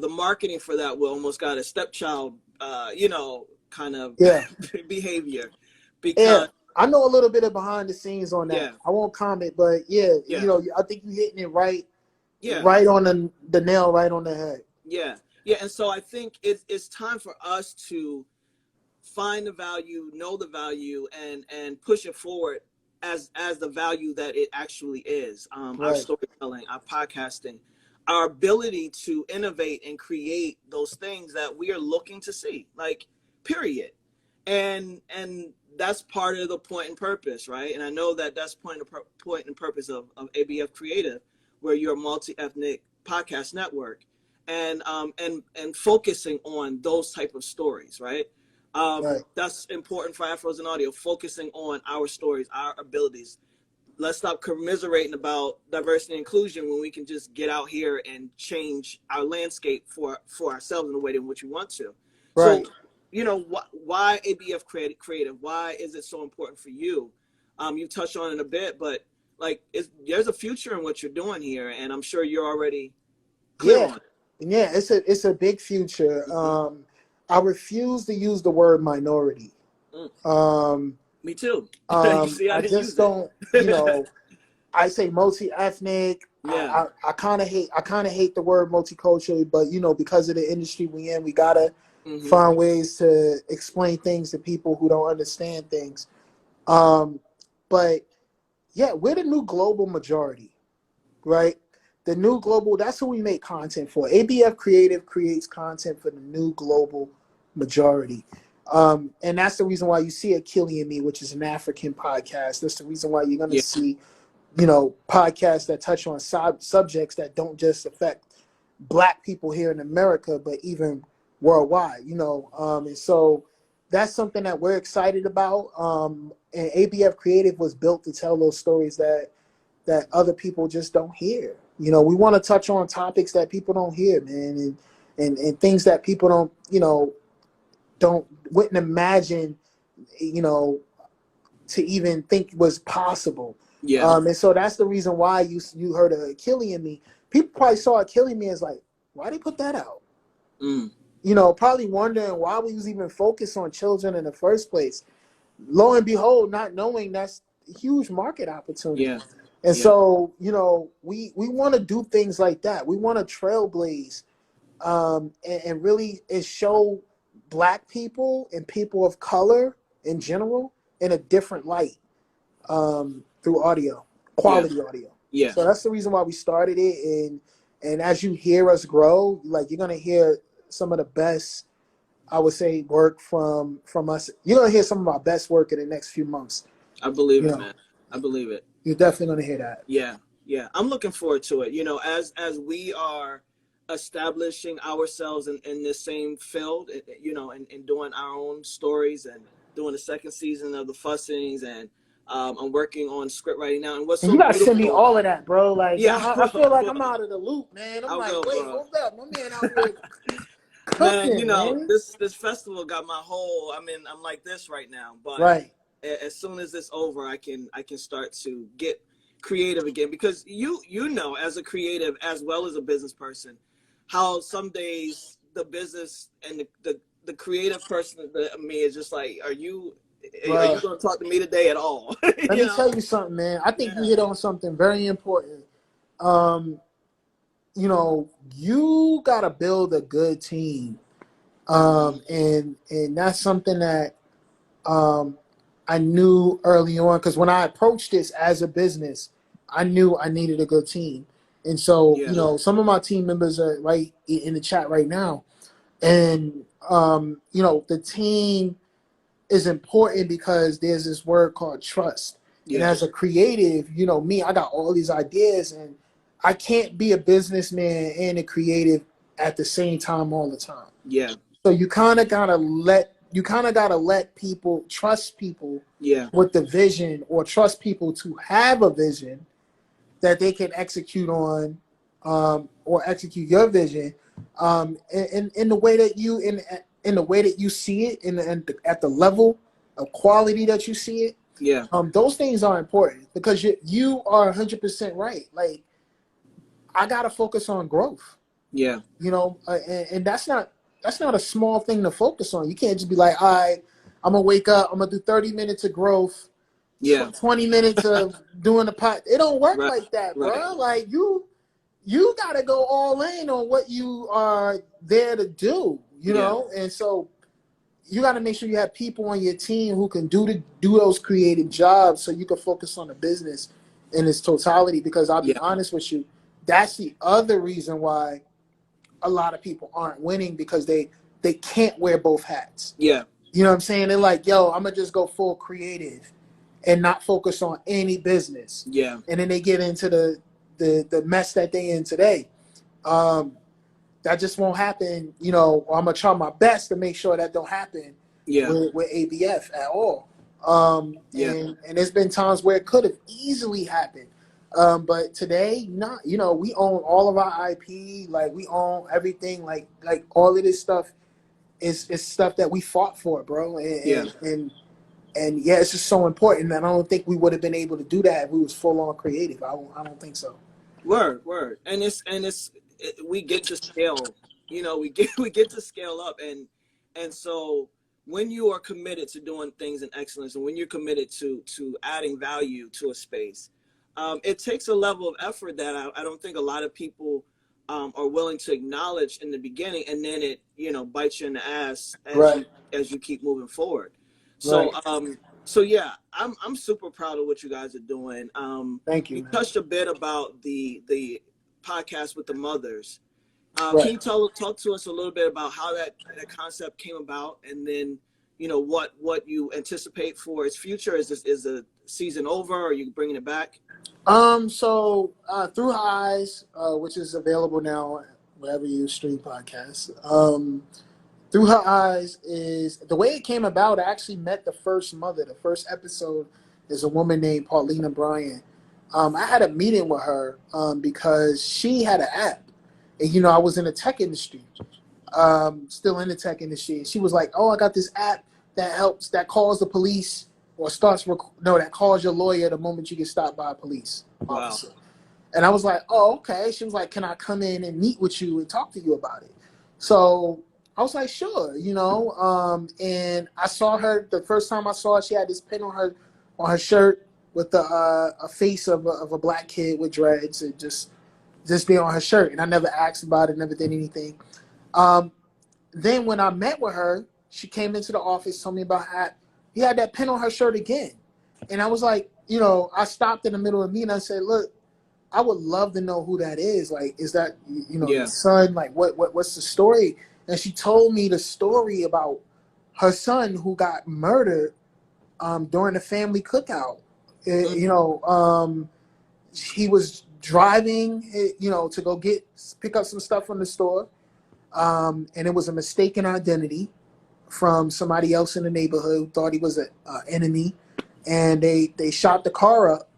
the marketing for that will almost got a stepchild, kind of yeah. behavior, Yeah, because I know a little bit of behind the scenes on that. yeah, I won't comment, but yeah, yeah, I think you're hitting it right, yeah, right on the nail, right on the head. yeah, yeah. And so I think it's time for us to find the value, know the value, and push it forward as the value that it actually is. Our Right, storytelling, our podcasting, our ability to innovate and create those things that we are looking to see, like period. And that's part of the point and purpose, right? And I know that that's point and purpose of ABF Creative, where you're a multi-ethnic podcast network, and focusing on those type of stories, right? right, That's important for Afros and Audio, focusing on our stories, our abilities. Let's stop commiserating about diversity and inclusion when we can just get out here and change our landscape for ourselves in the way in which we want to. So, right. why ABF Creative? Why is it so important for you? You touched on it a bit, but like, there's a future in what you're doing here, and I'm sure you're already clear Yeah, on it. yeah. It's a big future. I refuse to use the word minority. Mm, Um, me too. You see, I I didn't just use it. don't. I say multi-ethnic. Yeah. I kind of hate the word multicultural, but because of the industry we in, we gotta Hmm. find ways to explain things to people who don't understand things. Um, but yeah, we're the new global majority, right? The new global, that's who we make content for. ABF Creative creates content for the new global majority. And that's the reason why you see a Killing Me, which is an African podcast. That's the reason why you're going to Yeah. see, podcasts that touch on subjects that don't just affect Black people here in America, but even worldwide, and so that's something that we're excited about. And ABF Creative was built to tell those stories that other people just don't hear. We want to touch on topics that people don't hear, man, and things that people wouldn't imagine, you know, to even think was possible. Yeah. And so that's the reason why you heard of Killing Me. People probably saw Killing Me as like, why they put that out? Mm. Probably wondering why we was even focused on children in the first place. Lo and behold, not knowing that's a huge market opportunity. Yeah. And Yeah. so, we want to do things like that. We want to trailblaze, and really show Black people and people of color in general in a different light, through audio, Yeah. quality audio. Yeah. So that's the reason why we started it. And as you hear us grow, like, you're gonna hear some of the best, I would say, work from us. You're gonna hear some of our best work in the next few months. I believe You it, know, man. I believe it. you're definitely gonna hear that. Yeah. Yeah. I'm looking forward to it. As we are establishing ourselves in this same field, and doing our own stories and doing the second season of the Fussings, and I'm working on script writing now. And what's And so you gotta send me beautiful? all of that, bro. Like, Yeah, I I feel will. like I'm out of the loop, man. I'm I like, will, wait, bro. hold up, my man out here Man, cooking, man. this festival got my whole. I mean, I'm like this right now, but Right. as soon as it's over, I can start to get creative again, because as a creative as well as a business person, how some days the business and the creative person of me is just like, are you Bro, going to talk to me today at all? let me tell you something, man. I think you Yeah. hit on something very important. Um, you gotta build a good team. Mhm. And that's something that I knew early on, because when I approached this as a business, I knew I needed a good team. And so, Yeah. some of my team members are right in the chat right now. And, the team is important because there's this word called trust. And Yeah. as a creative, me, I got all these ideas, and I can't be a businessman and a creative at the same time all the time. Yeah. So you kind of gotta let people, trust people Yeah. with the vision, or trust people to have a vision that they can execute on, or execute your vision. In the way that you in the way that you see it, at the level of quality that you see it. Yeah. Those things are important because you are 100% right. Like, I gotta focus on growth. Yeah. And that's not a small thing to focus on. You can't just be like, all right, I'm gonna wake up, I'm gonna do 30 minutes of growth, Yeah. 20 minutes of doing the pot. It don't work Right. like that, Right. bro. Like, you gotta go all in on what you are there to do, and so you got to make sure you have people on your team who can do those creative jobs so you can focus on the business in its totality. Because I'll be honest with you, that's the other reason why a lot of people aren't winning, because they can't wear both hats. Yeah. You know what I'm saying? They're like, yo, I'm going to just go full creative and not focus on any business. Yeah. And then they get into the mess that they in today. That just won't happen. I'm gonna try my best to make sure that don't happen with ABF at all. And there's been times where it could have easily happened, but today, not. We own all of our IP. Like, we own everything. Like all of this stuff is stuff that we fought for, bro. And it's just so important. And I don't think we would have been able to do that if we was full on creative. I don't think so. Word. And we get to scale, we get to scale up, and so when you are committed to doing things in excellence, and when you're committed to adding value to a space, it takes a level of effort that I don't think a lot of people are willing to acknowledge in the beginning, and then it bites you in the ass as you keep moving forward. So so yeah, I'm super proud of what you guys are doing. Thank you. You man. touched a bit about the podcast with the mothers. Can you talk to us a little bit about how that concept came about, and then what you anticipate for its future? Is the season over, or are you bringing it back? So Through Her Eyes, which is available now wherever you stream podcasts. Through Her Eyes is the way it came about. I actually met the first mother. The first episode is a woman named Paulina Bryant. I had a meeting with her because she had an app. And, I was in the tech industry, still in the tech industry. And she was like, oh, I got this app that calls the police or that calls your lawyer the moment you get stopped by a police officer. And I was like, oh, okay. She was like, can I come in and meet with you and talk to you about it? So I was like, sure, and I saw her the first time I saw her. She had this pin on her shirt with a face of a black kid with dreads, and just be on her shirt. And I never asked about it, never did anything. Then when I met with her, she came into the office, told me about how he had that pin on her shirt again. And I was like, I stopped in the middle of me and I said, look, I would love to know who that is. Like, is that, your son? Like, what's the story? And she told me the story about her son who got murdered during the family cookout. He was driving, to go pick up some stuff from the store. And it was a mistaken identity from somebody else in the neighborhood who thought he was an enemy. And they shot the car up,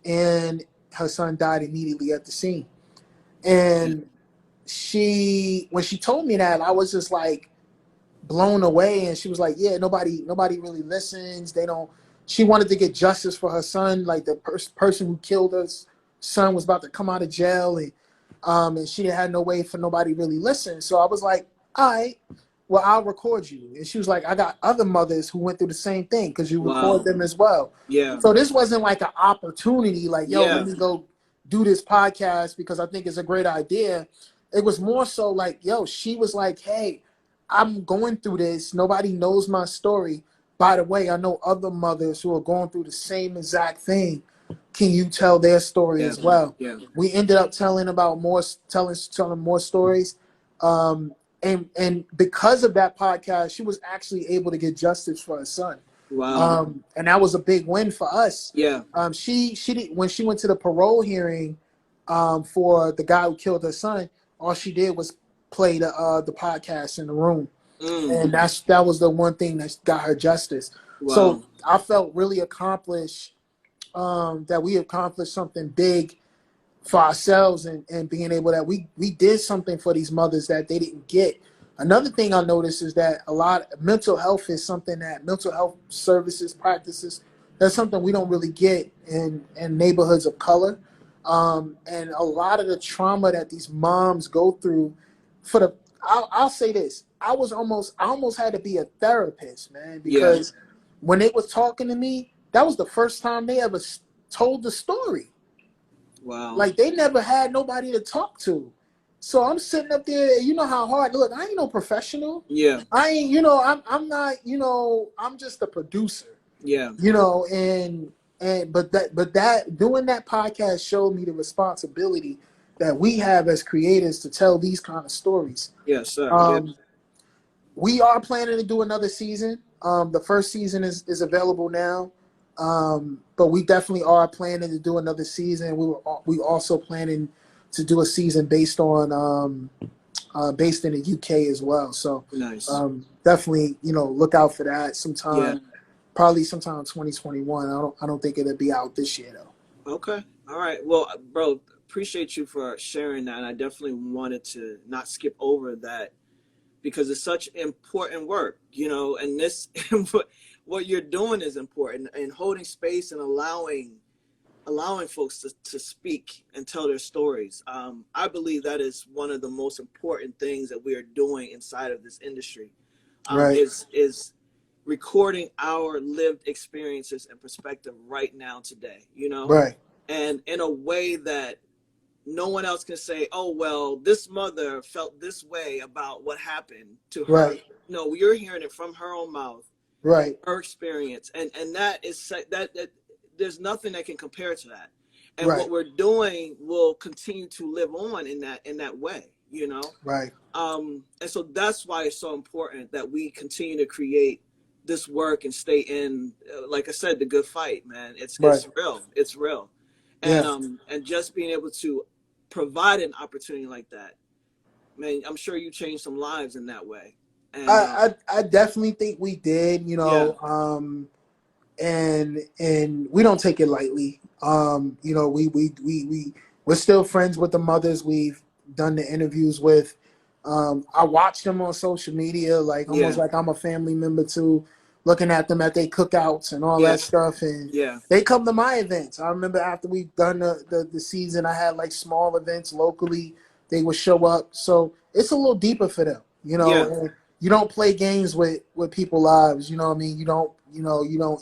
and her son died immediately at the scene. And when she told me that, I was just like blown away. And she was like, yeah, nobody really listens. She wanted to get justice for her son. Like, the person who killed her son was about to come out of jail, and she had no way for nobody really listen. So I was like, all right, well, I'll record you. And she was like, I got other mothers who went through the same thing, because you record them as well. Yeah. So this wasn't like an opportunity, like, yo, let me go do this podcast because I think it's a great idea. It was more so like, yo, she was like, hey, I'm going through this. Nobody knows my story. By the way, I know other mothers who are going through the same exact thing. Can you tell their story as well? Yeah. We ended up telling more stories. And because of that podcast, she was actually able to get justice for her son. Wow. And that was a big win for us. Yeah. She did, when she went to the parole hearing for the guy who killed her son, all she did was play the podcast in the room. And that was the one thing that got her justice. Wow. So I felt really accomplished, that we accomplished something big for ourselves, and being able that we did something for these mothers that they didn't get. Another thing I noticed is that a lot of mental health is something that mental health services practices, that's something we don't really get in neighborhoods of color. And a lot of the trauma that these moms go through for the, I'll say this, I almost had to be a therapist, man, Yeah. because when they was talking to me, that was the first time they ever told the story. Wow. Like, they never had nobody to talk to. So I'm sitting up there, you know how hard, look, I ain't no professional. Yeah. I ain't, I'm not, I'm just a producer. Yeah. But that doing that podcast showed me the responsibility that we have as creators to tell these kind of stories. Yes, sir. We are planning to do another season. The first season is available now. But we definitely are planning to do another season. We also planning to do a season based in the UK as well. So Nice. definitely, look out for that Yeah. probably sometime in 2021. I don't think it'll be out this year though. Okay. All right. Well, bro, appreciate you for sharing that. And I definitely wanted to not skip over that because it's such important work, and this, what you're doing is important, and holding space and allowing folks to speak and tell their stories. I believe that is one of the most important things that we are doing inside of this industry, Right. is recording our lived experiences and perspective right now today, Right. and in a way that no one else can say, oh, well, this mother felt this way about what happened to her. Right. No, you're hearing it from her own mouth, Right. her experience. And that is that there's nothing that can compare to that. And Right. what we're doing will continue to live on in that way, Right. And so that's why it's so important that we continue to create this work and stay in, like I said, the good fight, man. It's real. It's real. And and just being able to provide an opportunity like that, man, I'm sure you changed some lives in that way. And I definitely think we did, and we don't take it lightly. We're still friends with the mothers we've done the interviews with. I watch them on social media, like almost like I'm a family member too, looking at them at their cookouts and all that stuff. And they come to my events. I remember after we've done the season, I had like small events locally. They would show up. So it's a little deeper for them, and you don't play games with people's lives. You know what I mean? You don't,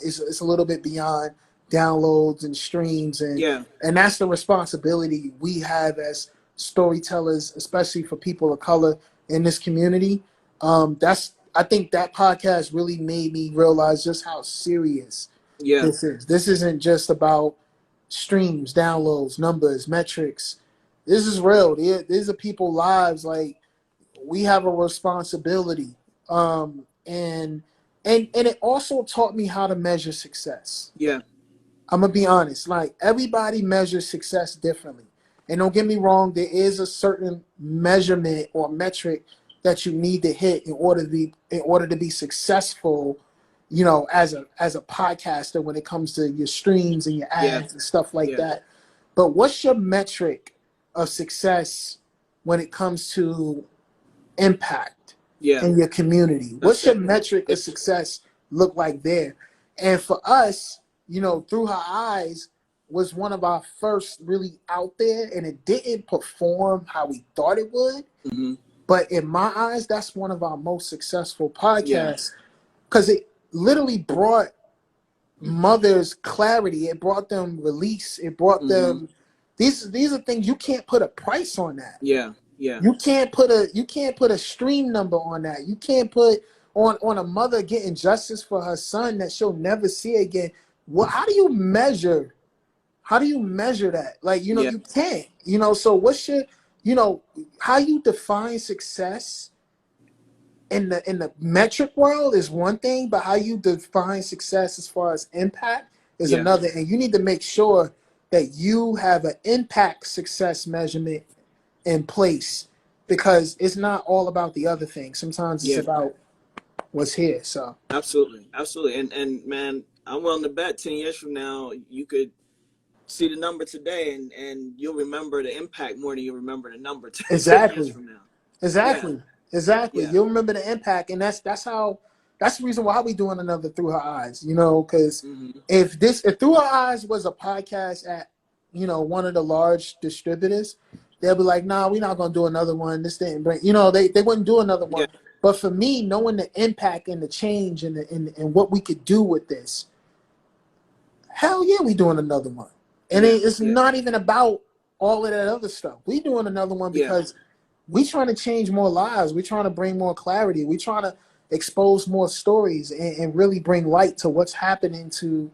it's a little bit beyond downloads and streams. And that's the responsibility we have as storytellers, especially for people of color in this community. I think that podcast really made me realize just how serious this is. This isn't just about streams, downloads, numbers, metrics. This is real. These are people's lives. Like, we have a responsibility. And it also taught me how to measure success. Yeah. I'm gonna be honest. Like, everybody measures success differently. And don't get me wrong, there is a certain measurement or metric that you need to hit in order to be successful, as a podcaster when it comes to your streams and your ads and stuff like that. But what's your metric of success when it comes to impact in your community? What's your metric of success look like there? And for us, Through Her Eyes was one of our first really out there, and it didn't perform how we thought it would. Mm-hmm. But in my eyes, that's one of our most successful podcasts because it literally brought mothers clarity. It brought them release. It brought them. These are things you can't put a price on that. Yeah. You can't put a stream number on that. You can't put on a mother getting justice for her son that she'll never see again. How do you measure? How do you measure that? Like, you can't. So what's your, how you define success in the metric world is one thing, but how you define success as far as impact is another. And you need to make sure that you have an impact success measurement in place, because it's not all about the other thing. Sometimes it's about what's here. So absolutely. And man, I'm willing to bet 10 years from now you could see the number today, and you'll remember the impact more than you remember the number 10 years Exactly. from now. Exactly. Yeah, Exactly. yeah. You'll remember the impact, and that's the reason why we doing another Through Her Eyes. You know, because Mm-hmm. if Through Her Eyes was a podcast at, you know, one of the large distributors, they'll be like, nah, we're not gonna do another one. This didn't bring, you know, they wouldn't do another Yeah, one. But for me, knowing the impact and the change and what we could do with this, hell yeah, we doing another one. And yeah, it's yeah, not even about all of that other stuff. We doing another one yeah, because we trying to change more lives. We trying to bring more clarity. We trying to expose more stories and really bring light to what's happening to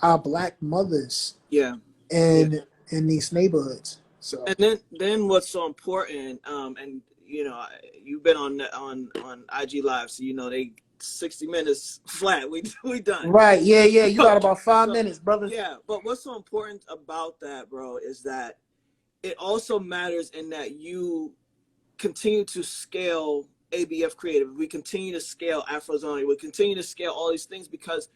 our Black mothers yeah, yeah. in these neighborhoods. So And then what's so important, and you know, you've been on IG Live, so you know they 60 minutes flat. We done. right, yeah, yeah. You got So, about 5 minutes, so brother. yeah, but what's so important about that, bro, is that it also matters in that you continue to scale ABF Creative. We continue to scale Afros Only. We continue to scale all these things because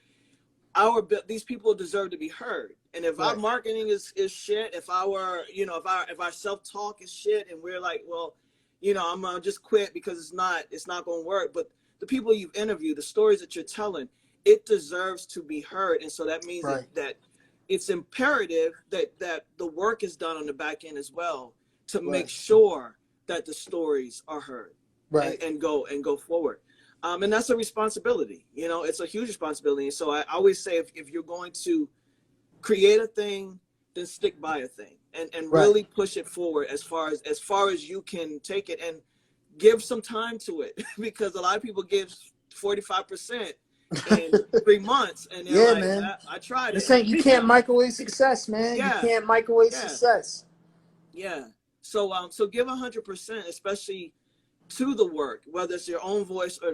these people deserve to be heard. And if our Right, marketing is shit, if our if our self-talk is shit, and we're like, well, you know, I'm gonna just quit because it's not gonna work. But the people you've interviewed, the stories that you're telling, it deserves to be heard. And so that means right, that it's imperative that the work is done on the back end as well to make right, sure that the stories are heard right, and go forward. And that's a responsibility. You know, it's a huge responsibility. And so I always say, if you're going to create a thing, then stick by a thing and right. really push it forward as far as you can take it, and give some time to it because a lot of people give 45% in 3 months and they're Yeah, like, man. I tried This it. ain't, you You can't know? microwave success, man. You Yeah, can't microwave yeah, success. yeah. So give 100%, especially to the work, whether it's your own voice or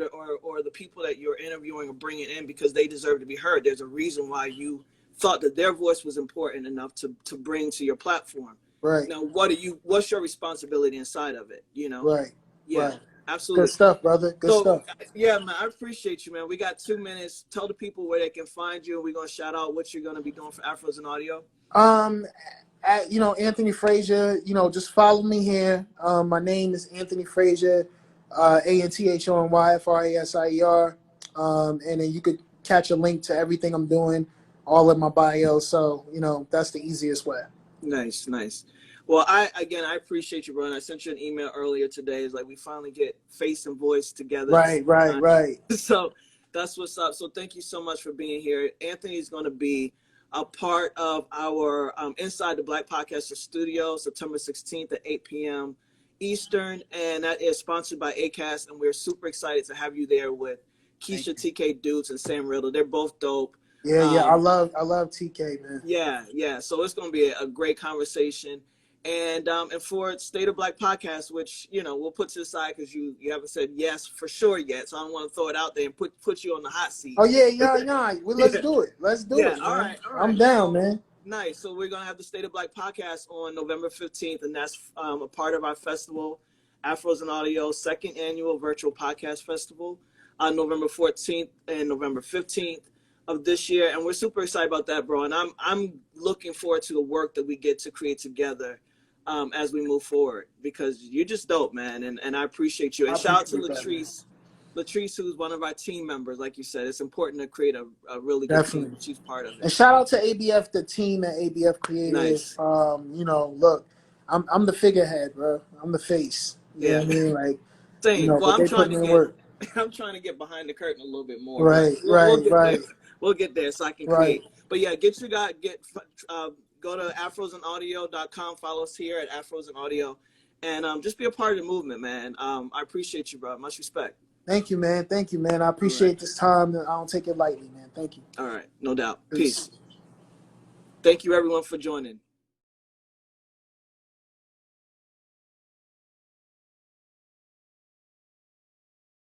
the people that you're interviewing or bringing in, because they deserve to be heard. There's a reason why you thought that their voice was important enough to bring to your platform. Right, Now, what's your responsibility inside of it? You know? right, Yeah, right. Good absolutely. stuff, brother. Good So stuff. yeah, man, I appreciate you, man. We got 2 minutes. Tell the people where they can find you, and we're gonna shout out what you're gonna be doing for Afros and Audio. Um, you know, Anthony Frasier, you know, just follow me here. My name is Anthony Frasier, ANTHONYFRASIER. And then you could catch a link to everything I'm doing, all in my bio. So, you know, that's the easiest way. Nice, nice. Well, I appreciate you, bro. And I sent you an email earlier today. It's like we finally get face and voice together at the Right, same right, time. right. So that's what's up. So thank you so much for being here. Anthony is going to be a part of our Inside the Black Podcaster Studio, September 16th at 8 p.m. Eastern, and that is sponsored by ACAST. And we're super excited to have you there with Thank Keisha, you. TK Dukes, and Sam Riddle. They're both dope. Yeah, yeah. I Um, love TK, man. yeah, yeah. So it's going to be a great conversation. And for State of Black podcast, which, you know, we'll put to the side because you haven't said yes for sure yet. So I don't want to throw it out there and put you on the hot seat. Oh yeah, yeah, yeah. Well, let's Yeah, do it. Let's do yeah. it, All man. right, all I'm right. down, So man. nice. So we're gonna have the State of Black podcast on November 15th, and that's a part of our festival, Afros and Audio second annual virtual podcast festival, on November 14th and November 15th of this year, and we're super excited about that, bro. And I'm looking forward to the work that we get to create together as we move forward, because you're just dope, man, and I appreciate you. I And shout out to appreciate that, man. Latrice, who's one of our team members. Like you said, it's important to create a really good team. Definitely. She's part of And it. shout out to ABF, the team at ABF Creative. Nice. You know, look, I'm the figurehead, bro. I'm the face. You know Yeah. what I mean? Like, you Same. know, Well, but they putting in work. I'm trying to get behind the curtain a little bit more, but Right, we'll right, get there. right, We'll get there so I can right. create. But yeah, go to afrosanaudio.com. Follow us here at Afros and Audio, and just be a part of the movement, man. I appreciate you, bro. Much respect. Thank you, man. Thank you, man. I All right. appreciate this time. I don't take it lightly, man. Thank you. All right. No doubt. Peace. Peace. Thank you, everyone, for joining.